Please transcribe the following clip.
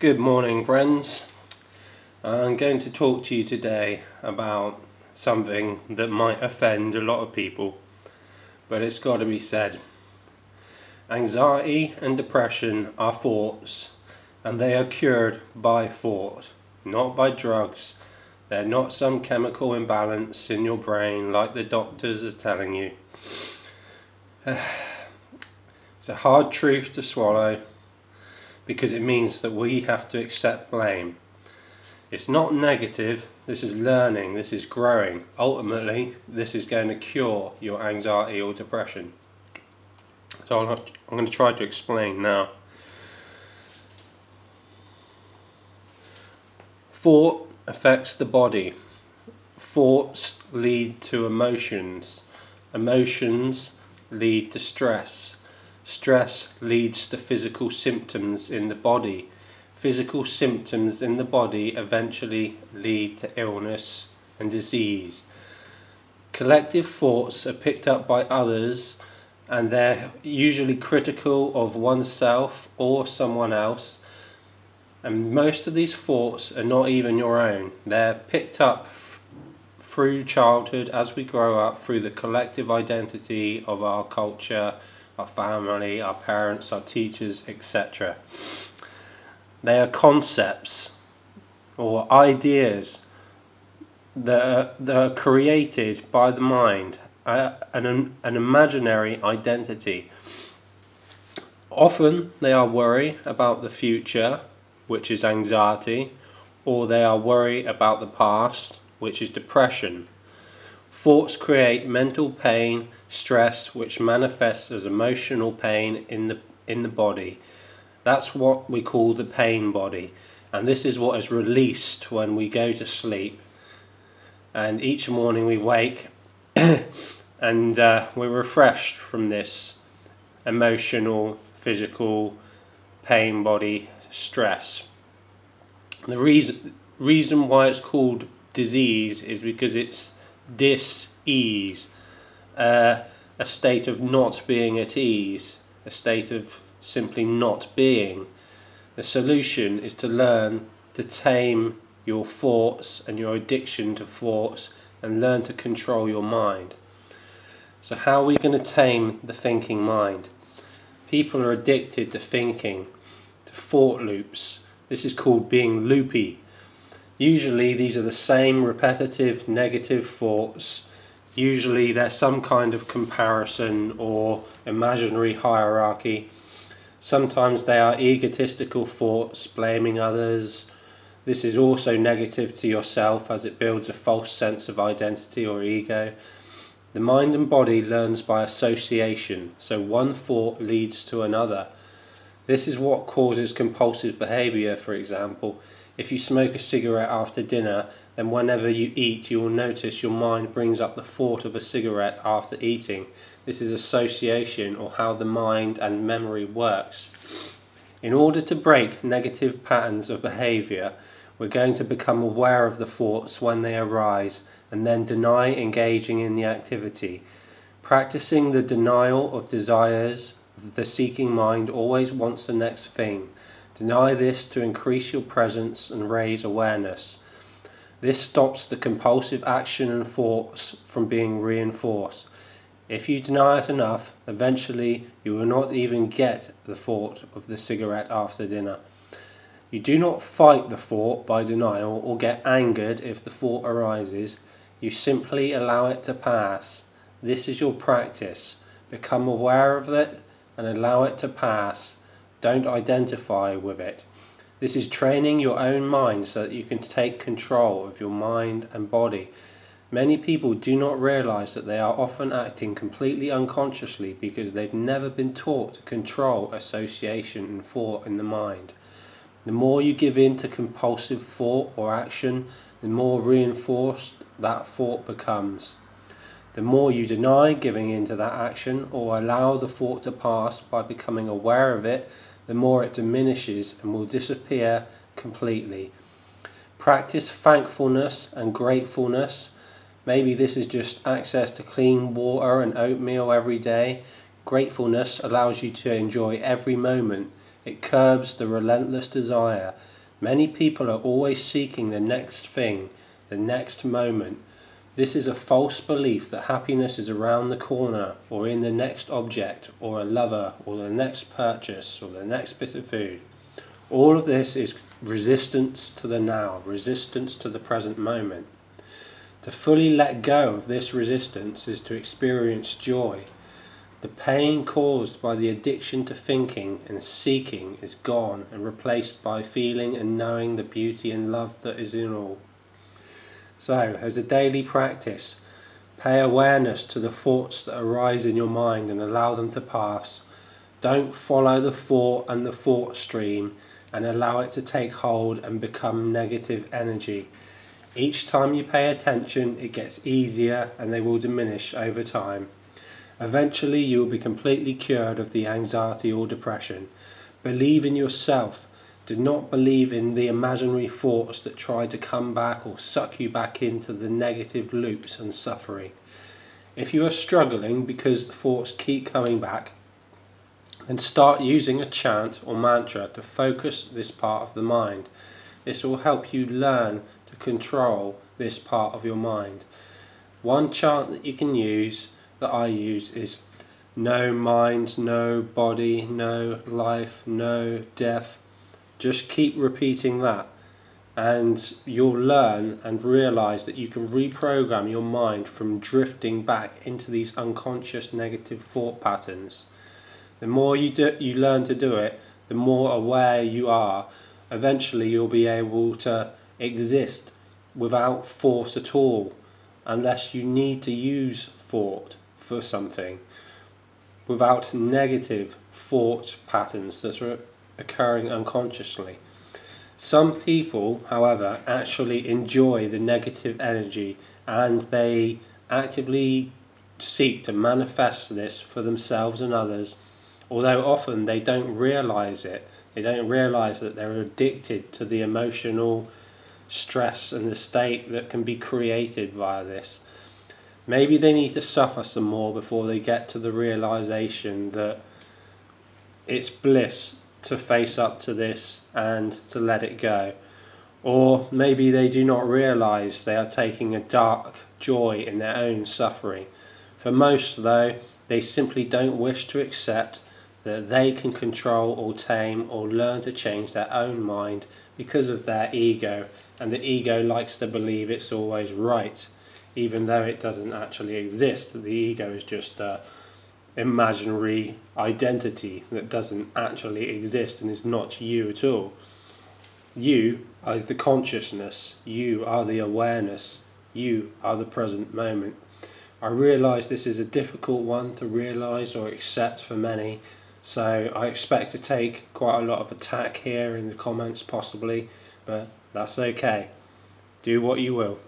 Good morning, friends. I'm going to talk to you today about something that might offend a lot of people, but it's got to be said. Anxiety and depression are thoughts, and they are cured by thought, not by drugs. They're not some chemical imbalance in your brain like the doctors are telling you. It's a hard truth to swallow, because it means that we have to accept blame. It's not negative, this is learning, this is growing. Ultimately, this is going to cure your anxiety or depression. So I'm going to try to explain now. Thought affects the body. Thoughts lead to emotions. Emotions lead to stress. Stress leads to physical symptoms in the body. Physical symptoms in the body eventually lead to illness and disease. Collective thoughts are picked up by others, and they're usually critical of oneself or someone else. And most of these thoughts are not even your own. They're picked up through childhood as we grow up, through the collective identity of our culture, our family, our parents, our teachers, etc. They are concepts or ideas that are created by the mind, an imaginary identity. Often they are worry about the future, which is anxiety, or they are worry about the past, which is depression. Thoughts create mental pain, stress, which manifests as emotional pain in the body. That's what we call the pain body, and this is what is released when we go to sleep. And each morning we wake and we're refreshed from this emotional, physical pain body stress. The reason why it's called disease is because it's dis-ease, a state of not being at ease, a state of simply not being. The solution is to learn to tame your thoughts and your addiction to thoughts, and learn to control your mind. So how are we going to tame the thinking mind? People are addicted to thinking, to thought loops. This is called being loopy. Usually these are the same repetitive negative thoughts. Usually there's some kind of comparison or imaginary hierarchy. Sometimes they are egotistical thoughts, blaming others. This is also negative to yourself, as it builds a false sense of identity or ego. The mind and body learns by association, so one thought leads to another. This is what causes compulsive behavior. For example, if you smoke a cigarette after dinner, then whenever you eat, you will notice your mind brings up the thought of a cigarette after eating. This is association, or how the mind and memory works. In order to break negative patterns of behavior, we're going to become aware of the thoughts when they arise, and then deny engaging in the activity. Practicing the denial of desires, the seeking mind always wants the next thing. Deny this to increase your presence and raise awareness. This stops the compulsive action and thoughts from being reinforced. If you deny it enough, eventually you will not even get the thought of the cigarette after dinner. You do not fight the thought by denial or get angered if the thought arises. You simply allow it to pass. This is your practice. Become aware of it and allow it to pass. Don't identify with it. This is training your own mind so that you can take control of your mind and body. Many people do not realize that they are often acting completely unconsciously because they've never been taught to control association and thought in the mind. The more you give in to compulsive thought or action, the more reinforced that thought becomes. The more you deny giving in to that action or allow the thought to pass by becoming aware of it, the more it diminishes and will disappear completely. Practice thankfulness and gratefulness. Maybe this is just access to clean water and oatmeal every day. Gratefulness allows you to enjoy every moment. It curbs the relentless desire. Many people are always seeking the next thing, the next moment. This is a false belief that happiness is around the corner, or in the next object, or a lover, or the next purchase, or the next bit of food. All of this is resistance to the now, resistance to the present moment. To fully let go of this resistance is to experience joy. The pain caused by the addiction to thinking and seeking is gone and replaced by feeling and knowing the beauty and love that is in all. So, as a daily practice, pay awareness to the thoughts that arise in your mind and allow them to pass. Don't follow the thought and the thought stream and allow it to take hold and become negative energy. Each time you pay attention, it gets easier and they will diminish over time. Eventually you will be completely cured of the anxiety or depression. Believe in yourself. Do not believe in the imaginary thoughts that try to come back or suck you back into the negative loops and suffering. If you are struggling because the thoughts keep coming back, then start using a chant or mantra to focus this part of the mind. This will help you learn to control this part of your mind. One chant that you can use, that I use, is no mind, no body, no life, no death. Just keep repeating that and you'll learn and realize that you can reprogram your mind from drifting back into these unconscious negative thought patterns. The more you learn to do it, the more aware you are. Eventually you'll be able to exist without thought at all, unless you need to use thought for something, without negative thought patterns that are occurring unconsciously. Some people, however, actually enjoy the negative energy and they actively seek to manifest this for themselves and others, although often they don't realize it. They don't realize that they're addicted to the emotional stress and the state that can be created via this. Maybe they need to suffer some more before they get to the realization that it's bliss to face up to this and to let it go. Or maybe they do not realize they are taking a dark joy in their own suffering. For most, though, they simply don't wish to accept that they can control or tame or learn to change their own mind because of their ego, and the ego likes to believe it's always right, even though it doesn't actually exist. The ego is just a imaginary identity that doesn't actually exist and is not you at all. You are the consciousness, you are the awareness, you are the present moment. I realise this is a difficult one to realise or accept for many, so I expect to take quite a lot of attack here in the comments possibly, but that's okay. Do what you will.